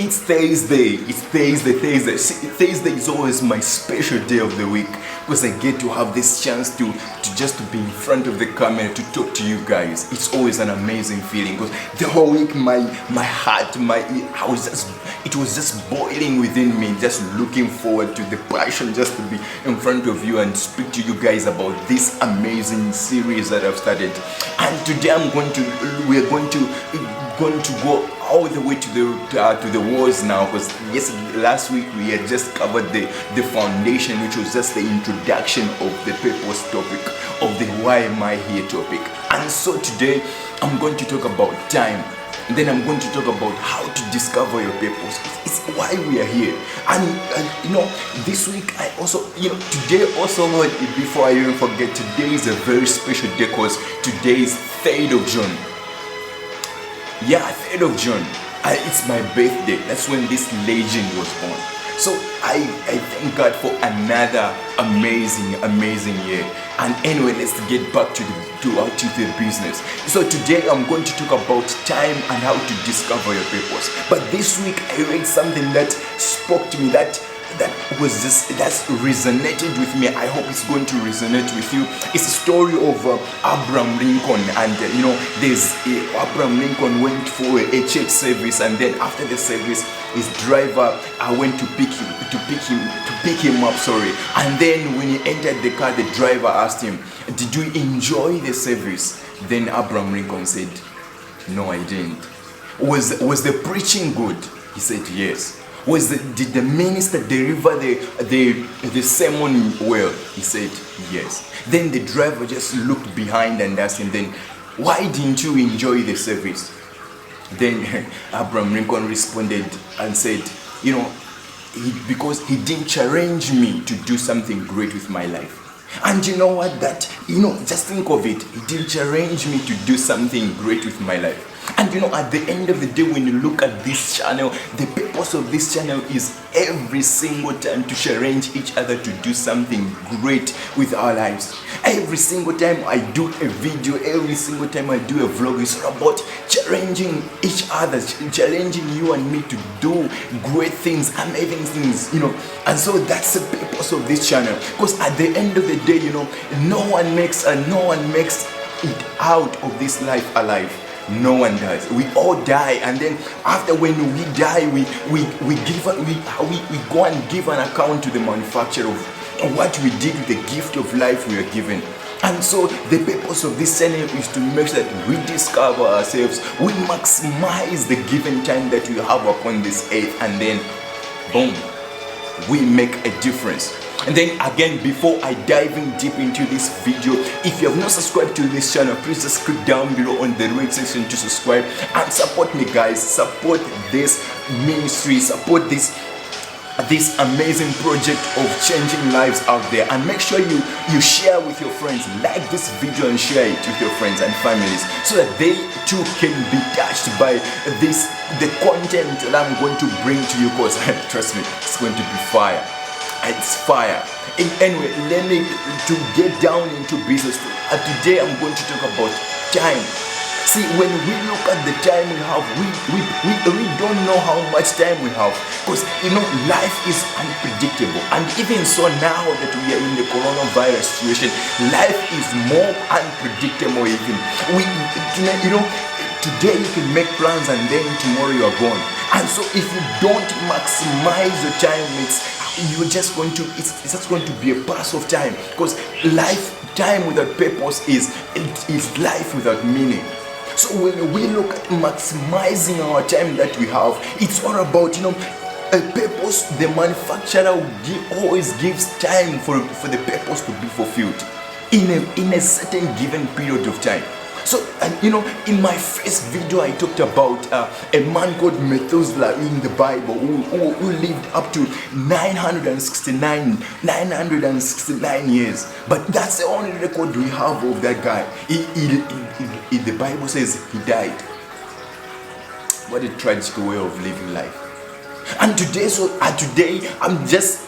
It's Thursday. It's Thursday. Thursday is always my special day of the week because I get to have this chance to just to be in front of the camera to talk to you guys. It's always an amazing feeling because the whole week my heart, it was just boiling within me, just looking forward to the passion just to be in front of you and speak to you guys about this amazing series that I've started. And today we're going to go all the way to the wars now, because yes, last week we had just covered the foundation, which was just the introduction of the purpose topic, of the why am I here topic. And so today I'm going to talk about time, and then I'm going to talk about how to discover your purpose. It's why we are here. And this week I also, today also, before I even forget, today is a very special day because today is 3rd of June. Yeah, 3rd of June. It's my birthday. That's when this legend was born. So I thank God for another amazing year. And anyway, let's get back to the business. So today I'm going to talk about time and how to discover your purpose. But this week I read something that spoke to me, that resonated with me. I hope it's going to resonate with you. It's a story of Abraham Lincoln, and there's Abraham Lincoln went for a church service, and then after the service, his driver went to pick him up. And then when he entered the car, the driver asked him, "Did you enjoy the service?" Then Abraham Lincoln said, "No, I didn't." Was the preaching good? He said, "Yes." Did the minister deliver the sermon well? He said, "Yes." Then the driver just looked behind and asked him, "Then why didn't you enjoy the service?" Then Abraham Lincoln responded and said, because he didn't challenge me to do something great with my life. And you know what? Just think of it. He didn't challenge me to do something great with my life. And at the end of the day, when you look at this channel, the purpose of this channel is every single time to challenge each other to do something great with our lives. Every single time I do a video, every single time I do a vlog, it's all about challenging each other, challenging you and me to do great things, amazing things, And so that's the purpose of this channel. Because at the end of the day, no one makes it out of this life alive. No one does. We all die, and then after when we die, we go and give an account to the manufacturer of what we did with the gift of life we are given. And so the purpose of this channel is to make sure that we discover ourselves, we maximize the given time that we have upon this earth, and then boom, we make a difference. And then again, before I dive in deep into this video, if you have not subscribed to this channel, please just click down below on the red section to subscribe and support me, guys. Support this ministry, support this amazing project of changing lives out there, and make sure you share with your friends. Like this video and share it with your friends and families so that they too can be touched by the content that I'm going to bring to you, because trust me, it's going to be fire. It's fire. Anyway, let me to get down into business. Today I'm going to talk about time. See, when we look at the time we have, we don't know how much time we have, because life is unpredictable. And even so, now that we are in the coronavirus situation, life is more unpredictable. Even today you can make plans and then tomorrow you are gone. And so if you don't maximize your time, it's just going to be a pass of time, because time without purpose is life without meaning. So when we look at maximizing our time that we have, it's all about a purpose. The manufacturer always gives time for the purpose to be fulfilled in a certain given period of time. So, in my first video, I talked about a man called Methuselah in the Bible who lived up to 969 years. But that's the only record we have of that guy. The Bible says he died. What a tragic way of living life. And today,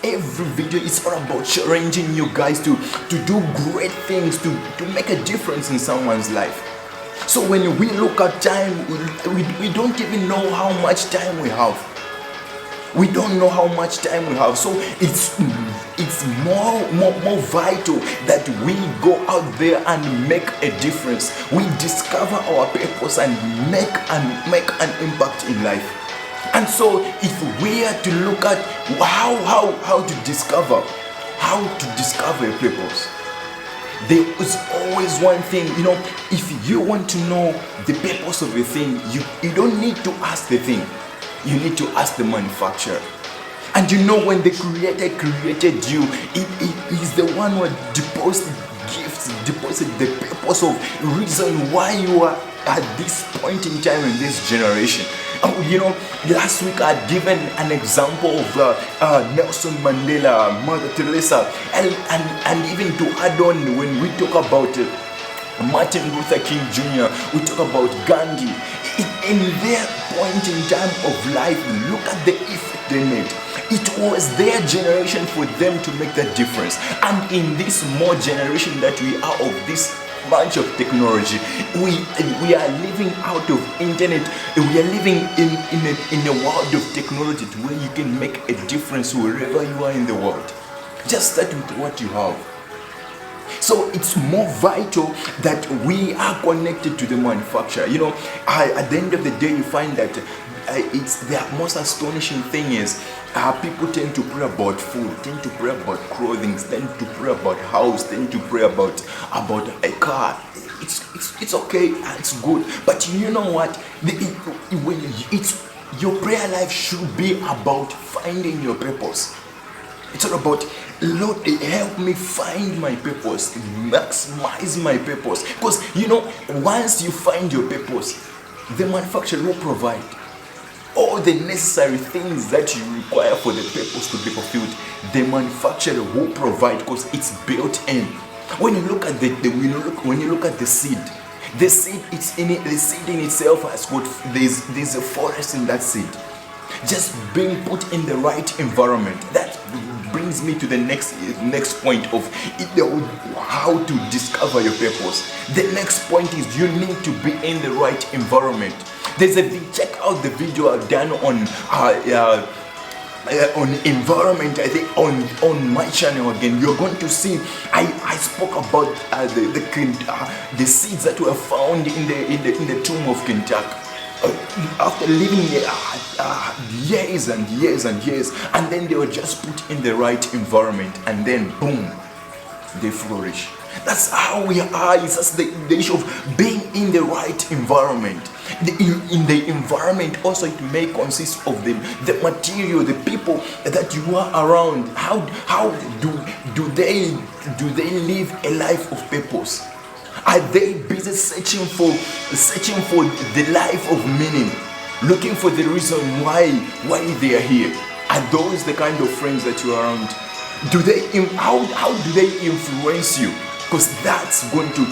every video is all about challenging you guys to do great things, to make a difference in someone's life. So when we look at time, we don't even know how much time we have. We don't know how much time we have, so it's more vital that we go out there and make a difference. We discover our purpose and make an impact in life. And so if we are to look at how to discover a purpose, there is always one thing. If you want to know the purpose of a thing, you don't need to ask the thing, you need to ask the manufacturer. And when the creator created you, it is the one who deposited gifts, deposited the purpose of reason why you are at this point in time in this generation. Last week I had given an example of Nelson Mandela, Mother Teresa, and even to add on, when we talk about Martin Luther King Jr., we talk about Gandhi. In their point in time of life, look at the effort they made. It was their generation for them to make that difference. And in this more generation that we are of this bunch of technology, we are living out of internet. We are living in a world of technology where you can make a difference wherever you are in the world. Just start with what you have. So it's more vital that we are connected to the manufacturer. At the end of the day, you find that the most astonishing thing is people tend to pray about food, tend to pray about clothing, tend to pray about house, tend to pray about a car. It's okay, it's good, but you know what? Your prayer life should be about finding your purpose. It's all about, Lord, help me find my purpose, maximize my purpose. Because once you find your purpose, the manufacturer will provide all the necessary things that you require for the purpose to be fulfilled. The manufacturer will provide because it's built in. When you look at the seed, the seed in itself has got there's a forest in that seed. Just being put in the right environment. That brings me to the next point of how to discover your purpose. The next point is you need to be in the right environment. Check out the video I've done on environment. I think on my channel again, you're going to see I spoke about the seeds that were found in the tomb of Kentucky. After living years and years and years, and then they were just put in the right environment, and then boom, they flourish. That's how we are. It's just the issue of being in the right environment. In the environment also, it may consist of the material, the people that you are around. How do they live a life of purpose? Are they busy searching for the life of meaning, looking for the reason why they are here? Are those the kind of friends that you are around? How do they influence you? Because that's going to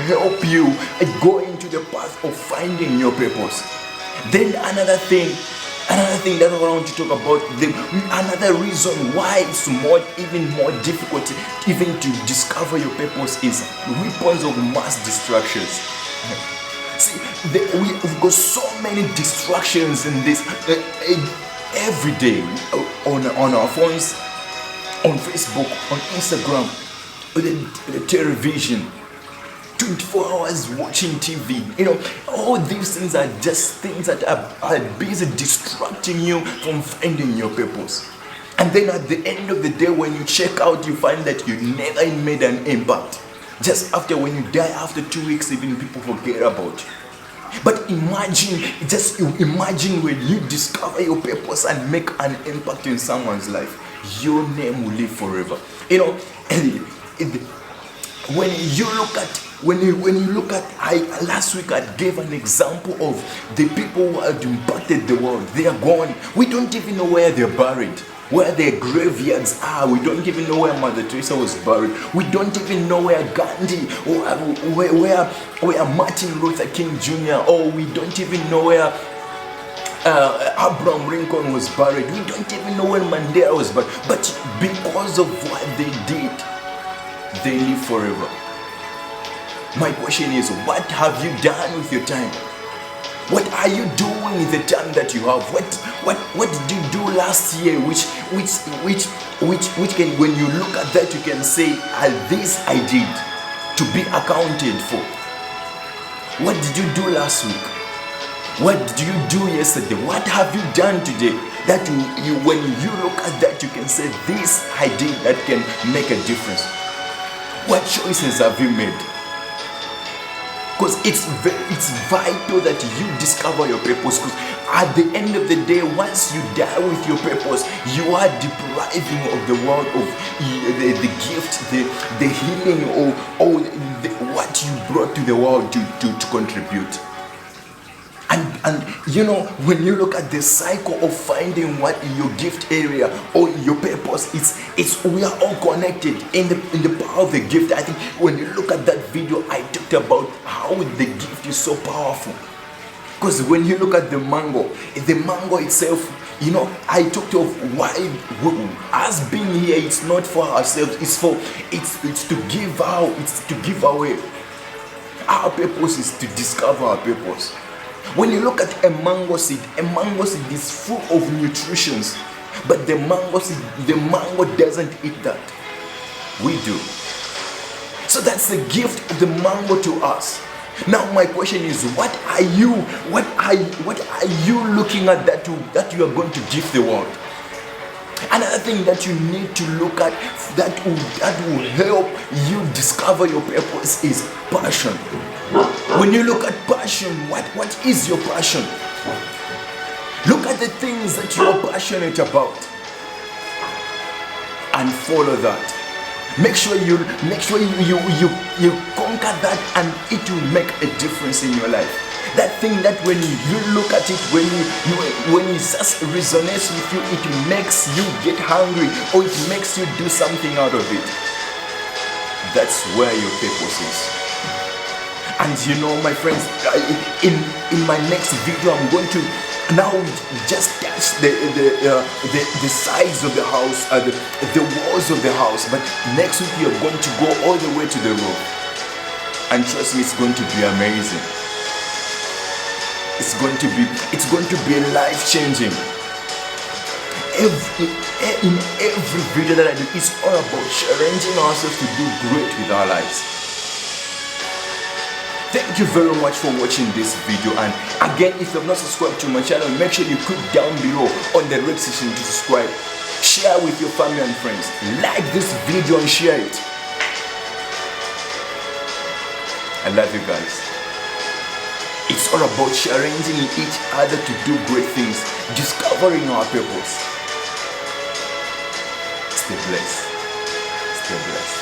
help you go into the path of finding your purpose. Then another thing that I want to talk about, another reason why it's even more difficult even to discover your purpose is weapons of mass distractions. See, we've got so many distractions in this every day on our phones, on Facebook, on Instagram, the television. 24 hours watching TV. All these things are just things that are busy distracting you from finding your purpose. And then at the end of the day, when you check out, you find that you never made an impact. Just when you die, after 2 weeks, even people forget about you. But imagine when you discover your purpose and make an impact in someone's life, your name will live forever. When you look at last week I gave an example of the people who had impacted the world. They are gone. We don't even know where they're buried, where their graveyards are. We don't even know where Mother Teresa was buried. We don't even know where Gandhi or where Martin Luther King Jr. or we don't even know where Abraham Lincoln was buried. We don't even know where Mandela was buried. But because of what they did, they live forever. My question is, what have you done with your time? What are you doing with the time that you have? What did you do last year? Which can, when you look at that, you can say, this I did to be accounted for. What did you do last week? What did you do yesterday? What have you done today? That you when you look at that, you can say, this I did that can make a difference. What choices have you made? Because it's vital that you discover your purpose. Because at the end of the day, once you die with your purpose, you are depriving of the world of the gift, the healing, or what you brought to the world to contribute. And you know, when you look at the cycle of finding what your gift area or your purpose, it's we are all connected in the power of the gift. I think when you look at that video, I talked about how the gift is so powerful. Because when you look at the mango itself, you know, I talked of why us being here, it's not for ourselves, it's to give out, it's to give away. Our purpose is to discover our purpose. When you look at a mango seed is full of nutritions, but the mango doesn't eat that. We do. So that's the gift of the mango to us. Now my question is, what are you looking at that you are going to give the world? Another thing that you need to look at that will help you discover your purpose is passion. When you look at passion, what is your passion? Look at the things that you are passionate about and follow that. Make sure you conquer that, and it will make a difference in your life. That thing that when you look at it, when it just resonates with you, it makes you get hungry, or it makes you do something out of it. That's where your purpose is. And you know, my friends, in my next video, I'm going to now just touch the sides of the house, the walls of the house. But next week, you're going to go all the way to the roof. And trust me, it's going to be amazing. It's going to be life-changing. In every video that I do, it's all about challenging ourselves to do great with our lives. Thank you very much for watching this video, and again, if you have not subscribed to my channel, make sure you click down below on the red section to subscribe. Share with your family and friends. Like this video and share it. I love you guys. It's all about challenging each other to do great things, discovering our purpose. Stay blessed. Stay blessed.